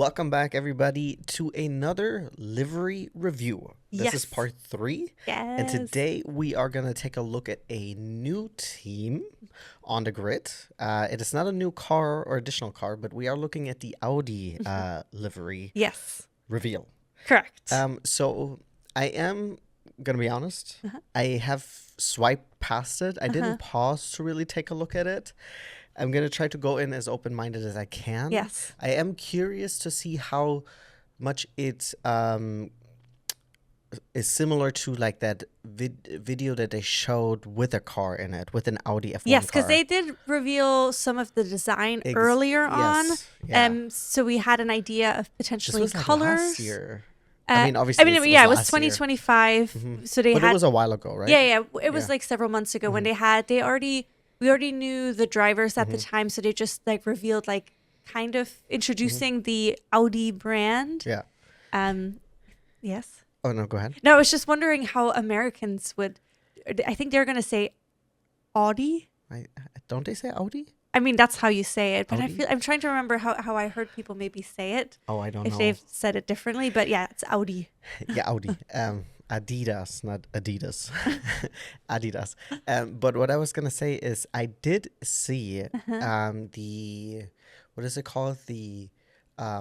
Welcome back, everybody, to another livery review. This is part 3. Yes. And today we are going to take a look at a new team on the grid. It is not a new car or additional car, but we are looking at the Audi livery reveal. Correct. So I am going to be honest. I have swiped past it. I didn't pause to really take a look at it. I'm going to try to go in as open-minded as I can. Yes. I am curious to see how much it is similar to like that video that they showed with a car in it, with an Audi F1 yes, because car. they did reveal some of the design earlier on. Yeah. So we had an idea of potentially this was colors. Like last year. I mean, obviously, it was 2025. So they but had. It was a while ago, right? Yeah. It was like several months ago when we already knew the drivers at the time, so they just like revealed like kind of introducing the Audi brand. Yeah. Yes. Oh no, go ahead. No, I was just wondering how Americans would. I think they're gonna say Audi. Don't they say Audi? I mean, that's how you say it, but Audi? I'm trying to remember how I heard people maybe say it. Oh, I don't know. If they've said it differently, but yeah, it's Audi. Yeah, Audi. Adidas, not Adidas. Adidas. But what I was going to say is I did see the, what is it called? The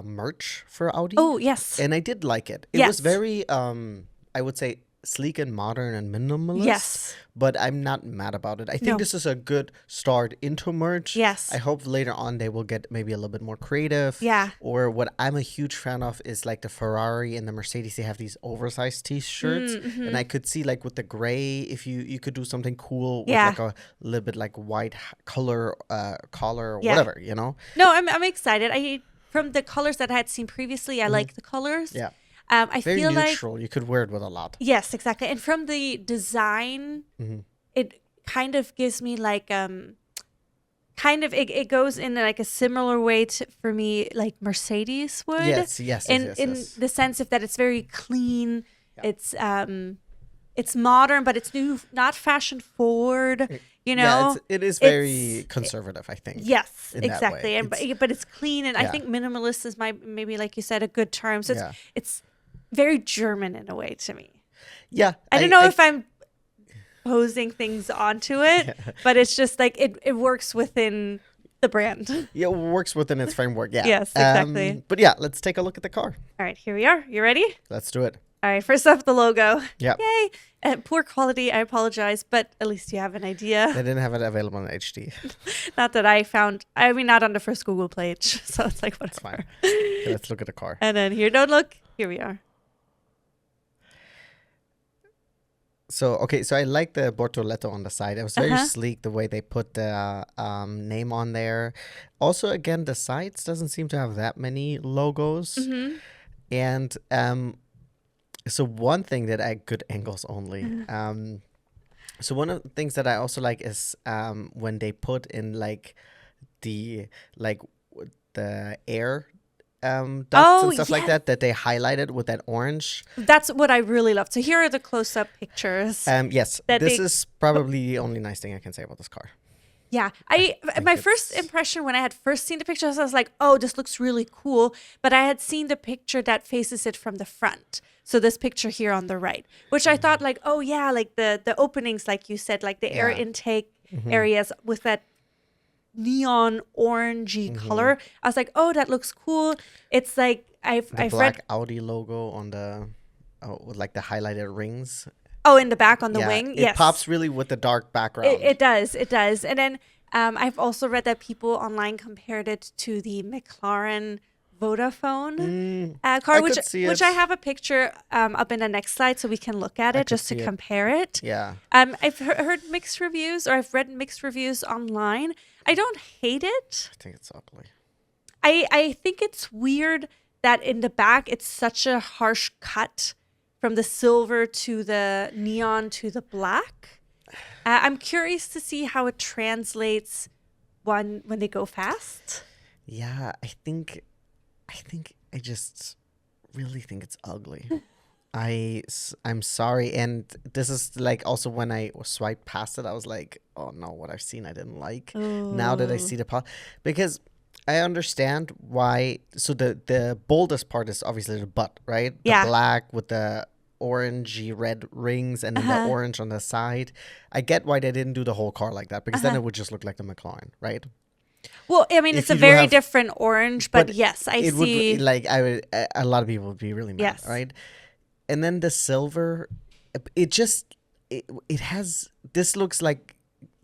merch for Audi. Oh, yes. And I did like it. It was very, I would say, sleek and modern and minimalist. Yes. But I'm not mad about it. I think this is a good start into merch. Yes. I hope later on they will get maybe a little bit more creative. Yeah. Or what I'm a huge fan of is like the Ferrari and the Mercedes. They have these oversized t-shirts. And I could see like with the gray, if you could do something cool with like a little bit like white collar or whatever, you know? No, I'm excited. From the colors that I had seen previously, I like the colors. Yeah. I Very feel neutral. You could wear it with a lot. Yes, exactly. And from the design, it kind of gives me like it goes in like a similar way for me like Mercedes would. Yes. In the sense of that it's very clean. Yeah. It's modern, but it's new, not fashion forward. You know, yeah, it is very conservative, I think. Yes, exactly. And but it's clean, and I think minimalist is maybe like you said a good term. So it's very German in a way to me. Yeah. I don't know if I'm posing things onto it, but it's just like it works within the brand. Yeah, it works within its framework. Yeah. Yes, exactly. But yeah, let's take a look at the car. All right, here we are. You ready? Let's do it. All right, first off, the logo. Yeah. Yay. Poor quality. I apologize, but at least you have an idea. They didn't have it available in HD. Not that I found. I mean, not on the first Google page. So it's like, whatever. It's fine. Okay, let's look at the car. And then here, don't look. Here we are. So I like the Bortoletto on the side. It was very sleek the way they put the name on there. Also, again, the sides doesn't seem to have that many logos. And so one thing that good angles only. So one of the things that I also like is when they put in like the air ducts and stuff like that they highlighted with that orange. That's what I really loved. So here are the close-up pictures. Yes, this is probably the only nice thing I can say about this car. Yeah, my first impression when I had first seen the pictures, I was like, oh, this looks really cool. But I had seen the picture that faces it from the front. So this picture here on the right, which I thought like, oh yeah, like the openings, like you said, like the air intake areas with that neon orangey color. I was like, oh, that looks cool. It's like I've black read Audi logo on the with like the highlighted rings. Oh, in the back on the wing? It pops really with the dark background. It does. And then I've also read that people online compared it to the McLaren Vodafone car, which I have a picture up in the next slide so we can look at it just to compare it. Yeah. I've heard mixed reviews, or I've read mixed reviews online. I don't hate it. I think it's ugly. I think it's weird that in the back it's such a harsh cut from the silver to the neon to the black. I'm curious to see how it translates when they go fast. Yeah, I just really think it's ugly. I'm sorry, and this is like also when I swiped past it, I was like, oh no, what I've seen I didn't like. Now that I see the because I understand why. So the boldest part is obviously the butt, right? The Yeah. black with the orangey red rings and then the Uh-huh. orange on the side. I get why they didn't do the whole car like that because then Uh-huh. it would just look like the McLaren, right? Well, I mean, it's If a you do very have, different orange, but but yes, I it would see. like I would a lot of people would be really mad, Yes. right? And then the silver, it just it has this looks like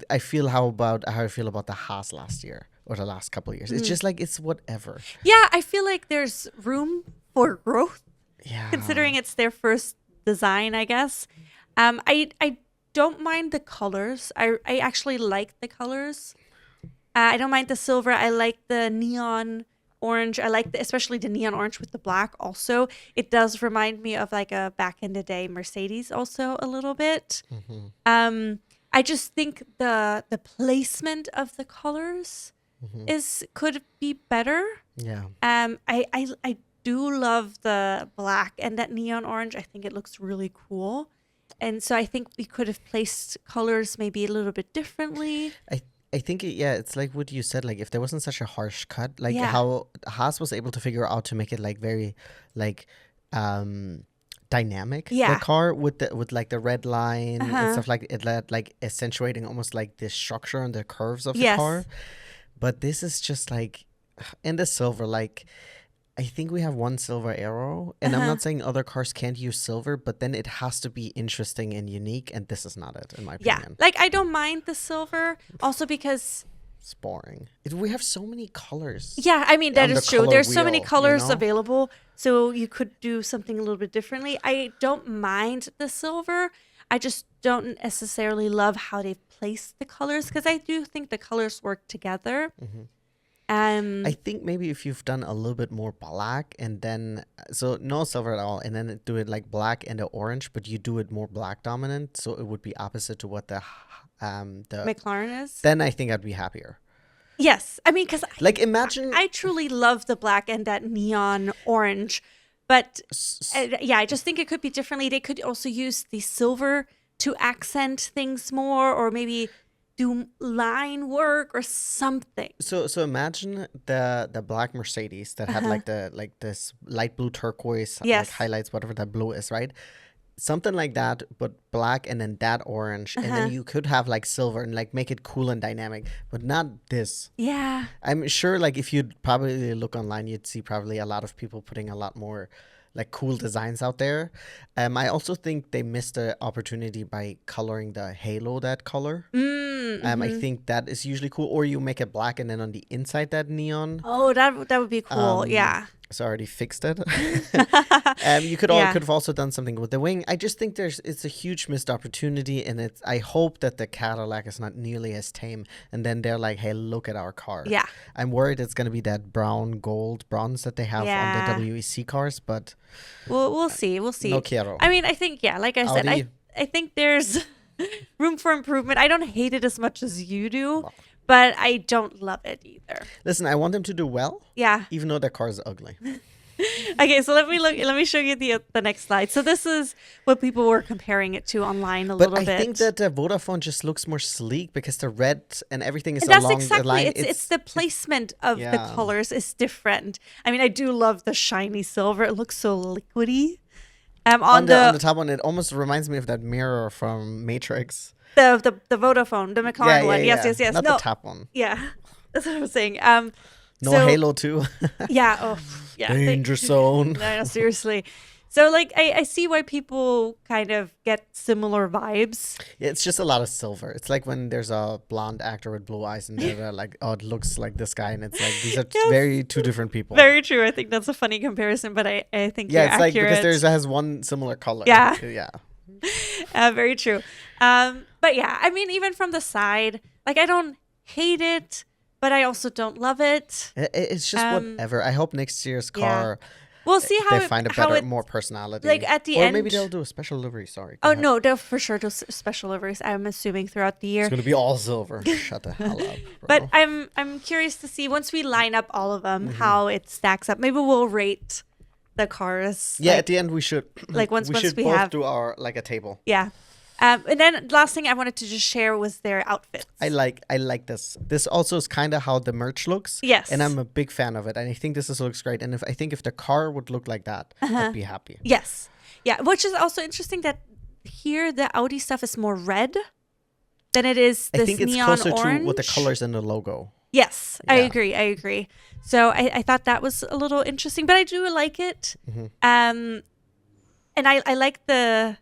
I feel how I feel about the Haas last year or the last couple of years. It's just like it's whatever. Yeah, I feel like there's room for growth Yeah. considering it's their first design, I guess. I don't mind the colors. I actually like the colors. I don't mind the silver. I like the neon orange. I like especially the neon orange with the black also. It does remind me of like a back in the day Mercedes also a little bit. I just think the placement of the colors could be better. Yeah. I do love the black and that neon orange. I think it looks really cool. And so I think we could have placed colors maybe a little bit differently. I think it's like what you said. Like if there wasn't such a harsh cut, like Yeah. how Haas was able to figure out to make it like very like dynamic. Yeah. The car with like the red line and Uh-huh. stuff like it, like accentuating almost like the structure and the curves of the Yes. car. But this is just like in the silver, like I think we have one silver arrow, and I'm not saying other cars can't use silver, but then it has to be interesting and unique, and this is not it, in my Yeah. opinion. Like I don't mind the silver also because It's boring. We have so many colors. yeah, I mean that On the is true. color There's so many wheel, you colors know? available, so you could do something a little bit differently. I don't mind the silver. I just don't necessarily love how they've placed the colors because I do think the colors work together. I think maybe if you've done a little bit more black and then so no silver at all, and then do it like black and the orange, but you do it more black dominant, so it would be opposite to what the McLaren is. then I think I'd be happier. Yes, I mean because Like imagine I truly love the black and that neon orange, but yeah, I just think it could be differently. They could also use the silver to accent things more, or maybe do line work or something. so imagine the black Mercedes that had like this light blue turquoise Yes. like highlights whatever that blue is, right? Something like that, but black and then that orange, and then you could have like silver and like make it cool and dynamic, but not this. Yeah. I'm sure like if you'd probably look online, you'd see probably a lot of people putting a lot more like cool designs out there. I also think they missed the opportunity by coloring the halo that color. I think that is usually cool. Or you make it black and then on the inside that neon. Oh, that would be cool. Yeah. It's already fixed it. You could Yeah. could have also done something with the wing. I just think it's a huge missed opportunity, and I hope that the Cadillac is not nearly as tame. And then they're like, "Hey, look at our car." Yeah. I'm worried it's gonna be that bronze that they have on the WEC cars, but We'll see. We'll see. no quiero. I mean, I think like I said, Audi. I think there's room for improvement. I don't hate it as much as you do, but I don't love it either. Listen, I want them to do well, Yeah. even though their car is ugly. Okay, so let me show you the next slide. So this is what people were comparing it to online a But little I bit. think that the Vodafone just looks more sleek because the red and everything is That's along exactly the line. it's the placement of the Yeah. colors is different. I mean, I do love the shiny silver. It looks so liquidy. On on the the top one, it almost reminds me of that mirror from Matrix. the Vodafone, the McLaren one. Yes. Not No. the top one. Yeah. That's what I was saying. No so- Halo 2. Yeah. Oh, yeah. Danger zone. No, seriously. So, like, I see why people kind of get similar vibes. Yeah, it's just a lot of silver. It's like when there's a blonde actor with blue eyes and they're like, oh, it looks like this guy. And it's like, these are very two different people. Very true. I think that's a funny comparison, but I think Yeah, you're it's like accurate. because it has one similar color. Yeah. Yeah. Very true. But yeah, I mean, even from the side, like, I don't hate it, but I also don't love it. It's just whatever. I hope next year's yeah. car, We'll see how they find a how better, it, more personality. like, at the or end. maybe they'll do a special livery. Sorry. Go Oh ahead. no, they'll for sure do special liveries. I'm assuming throughout the year. It's going to be all silver. Shut the hell up. Bro. But I'm curious to see once we line up all of them how it stacks up. Maybe we'll rate the cars. yeah, like, at the end we should like once we should we both have do our like a table. yeah. And then last thing I wanted to just share was their outfits. I like this. This also is kind of how the merch looks. Yes. And I'm a big fan of it. And I think this looks great. And if the car would look like that, I'd be happy. Yes. Yeah, which is also interesting that here the Audi stuff is more red than it is this I think it's neon closer orange. to what the colors in the logo. Yes, Yeah. I agree. So I thought that was a little interesting, but I do like it. And I like the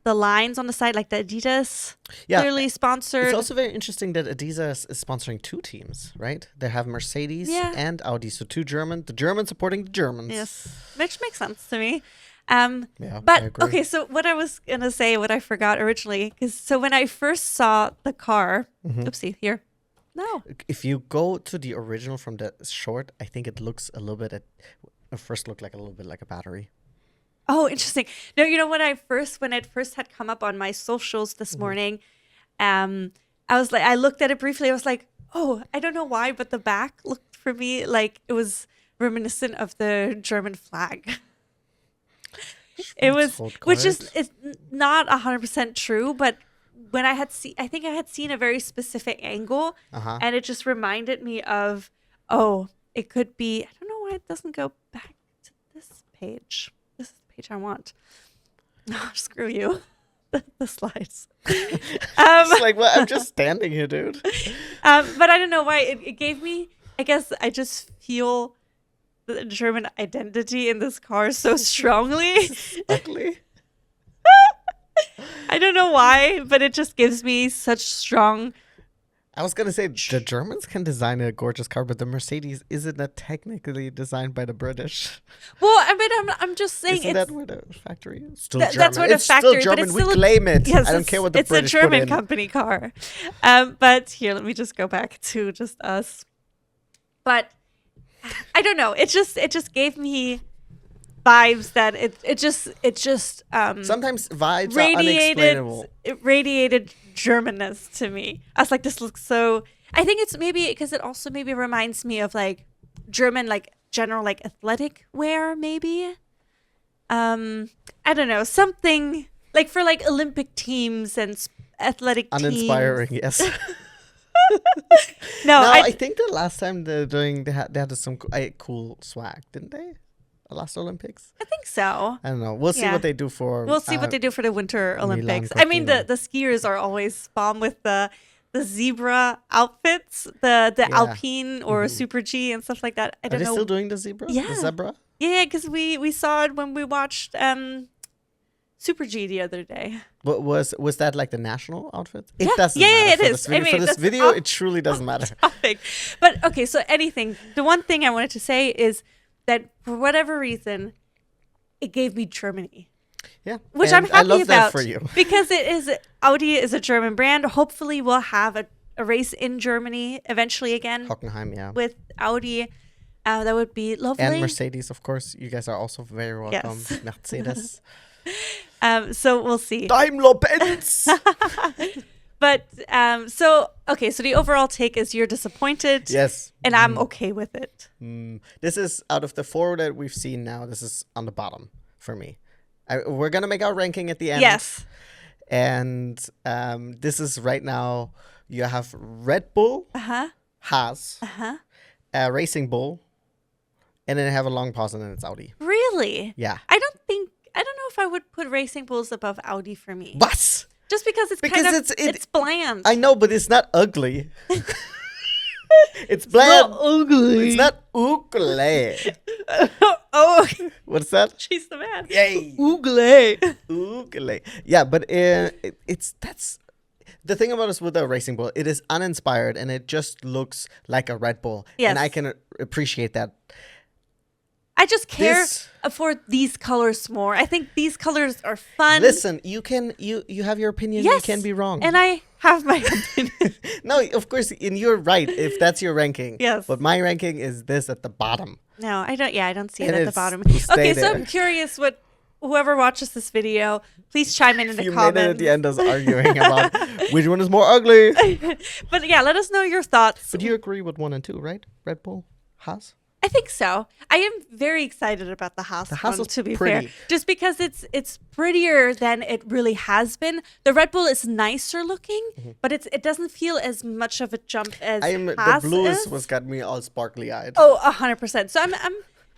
lines on the side, like the Adidas, clearly sponsored. It's also very interesting that Adidas is sponsoring 2 teams, right? They have Mercedes and Audi, so the Germans supporting the Germans. Yes, which makes sense to me. Yeah, but I agree. okay, so what I was gonna say, what I forgot originally, so when I first saw the car, oopsie, here, no, If you go to the original from the short, I think it looks a little bit first looked like a little bit like a battery. oh, interesting. No, you know when it first had come up on my socials this morning, I was like, I looked at it briefly. I was like, oh, I don't know why, but the back looked for me like it was reminiscent of the German flag. It was, which is it's not 100% true, but when I think I had seen a very specific angle, and it just reminded me of, oh, it could be. I don't know why it doesn't go back to this page. This is the page I want. Oh, screw you. The slides. It's like, well, I'm just standing here, dude. But I don't know why it gave me. I guess I just feel the German identity in this car so strongly. Ugly. I don't know why, but it just gives me such strong. I was gonna say the Germans can design a gorgeous car, but the Mercedes isn't technically designed by the British. Well, I mean, I'm just saying Isn't that where the factory is? Still German. That's where the it's factory. Still German. But it's we still claim it. Yes, I don't care what the it's British a German put in. company car. But here, let me just go back to just us. But I don't know. It just gave me vibes that it just Sometimes vibes are unexplainable. it radiated Germanness to me. I was like, this looks so. I think it's maybe because it also maybe reminds me of like German like general like athletic wear maybe. I don't know, something like for like Olympic teams and athletic Uninspiring, teams. yes. No, I think the last time they had some cool swag, didn't they? The last Olympics. I think so. I don't know. We'll see what they do for. We'll see what they do for the Winter Olympics. Milan I mean, the skiers are always bomb with the zebra outfits, the Alpine or Super G and stuff like that. I don't know. Are they still doing the zebra? Yeah. The zebra? Yeah, because we saw it when we watched Super G the other day. But was that like the national outfit? It Yeah. doesn't Yeah, matter. it is. For this that's video, off- it truly doesn't matter. topic. But okay, so anything. The one thing I wanted to say is that for whatever reason, it gave me Germany. Yeah. Which and I'm happy I love about that for you. because Audi is a German brand. Hopefully we'll have a race in Germany eventually again Hockenheim, yeah. with Audi. That would be lovely. And Mercedes, of course. You guys are also very welcome. Yes. Mercedes. So we'll see. Daimler-Benz! But so the overall take is you're disappointed. Yes. And I'm okay with it. This is, out of the 4 that we've seen now, this is on the bottom for me. We're going to make our ranking at the end. Yes. And this is right now, you have Red Bull, Haas, Racing Bull, and then I have a long pause, and then it's Audi. Really? Yeah. I don't know if I would put Racing Bulls above Audi for me. What? Just because it's it's bland. I know, but it's not ugly. It's bland. Not ugly. It's not ugly. Oh, What's that? she's the man. Yay. Ugly. Ugly. Yeah, but that's the thing about us with the Racing Bull. It is uninspired, and it just looks like a Red Bull. Yes. And I can appreciate that. I just care for these colors more. I think these colors are fun. Listen, you have your opinion. Yes, You can be wrong. and I have my opinion. No, of course, and you're right if that's your ranking. Yes. But my ranking is this at the bottom. No, I don't. Yeah, I don't see it And at the it's- bottom. it'll stay Okay, so there. I'm curious what whoever watches this video, please chime in the You comments. made it at the end us arguing about which one is more ugly. But yeah, let us know your thoughts. But you agree with 1 and 2, right? Red Bull, Haas. I think so. I am very excited about the Haas The Haas one, is to be pretty. fair. Just because it's prettier than it really has been. The Red Bull is nicer looking, but it doesn't feel as much of a jump as The Haas blue is. was got me all sparkly eyed. Oh, 100%. So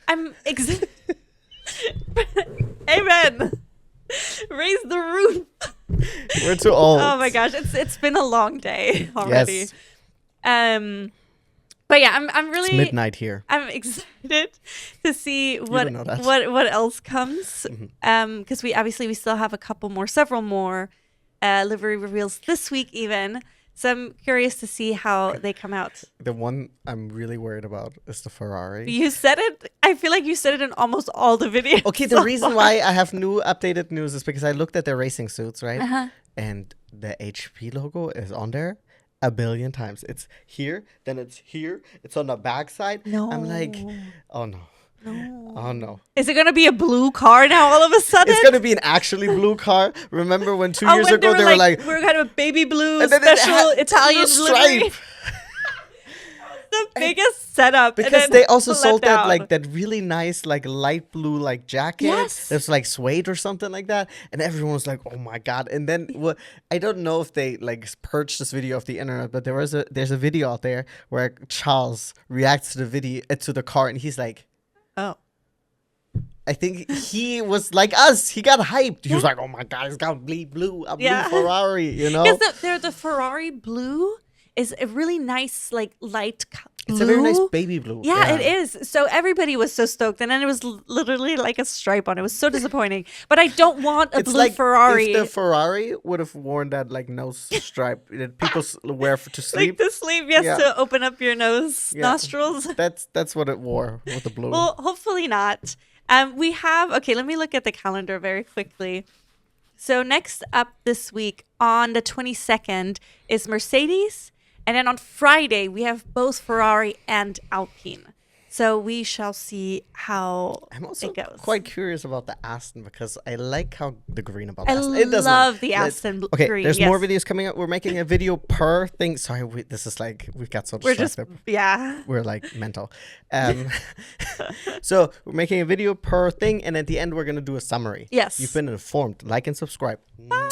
I'm excited. Amen. Raise the roof. We're too old. Oh my gosh, it's been a long day already. Yes. But yeah, I'm really It's midnight here. I'm excited to see don't know that. what else comes. Because we still have several more livery reveals this week even. So I'm curious to see how they come out. The one I'm really worried about is the Ferrari. You said it. I feel like you said it in almost all the videos. Okay, the reason why I have new updated news is because I looked at their racing suits, right? Uh-huh. And the HP logo is on there a billion times. It's here, then it's here, it's on the backside. No. I'm like, oh no. No. Oh no. Is it gonna be a blue car now all of a sudden? It's gonna be an actually blue car. Remember when 2 years when ago they were like, we're kind of a baby blue and then it special had Italian the livery. The biggest setup. And because then they also let sold that down. like that really nice like light blue like jacket. Yes. It was like suede or something like that, and everyone was like, "Oh my god!" And then I don't know if they like purged this video off the internet, but there's a video out there where Charles reacts to the video to the car, and he's like, Oh. I think he was like us. He got hyped. He was like, "Oh my god, it's got a blue Yeah. Ferrari," you know? Because the Ferrari blue is a really nice, like, light blue. It's a very nice baby blue. Yeah, it is. So everybody was so stoked. And then it was literally like a stripe on it. It was so disappointing. But I don't want a It's blue like Ferrari. if the Ferrari would have worn that like nose stripe that people wear to sleep. Like the sleeve, yes, Yeah. to open up your nose, Yeah. nostrils. That's what it wore with the blue. Well, hopefully not. We have, okay, let me look at the calendar very quickly. So next up this week on the 22nd is Mercedes. And then on Friday, we have both Ferrari and Alpine. So we shall see how I'm also it goes. quite curious about the Aston because I like how the green about I Aston. It does love not- the let's- Aston Okay, green. there's yes. more videos coming up. We're making a video per thing. Sorry, this is like we've got so We're just, distracted. yeah. We're like mental. So we're making a video per thing, and at the end we're gonna do a summary. Yes. You've been informed. Like and subscribe. Bye.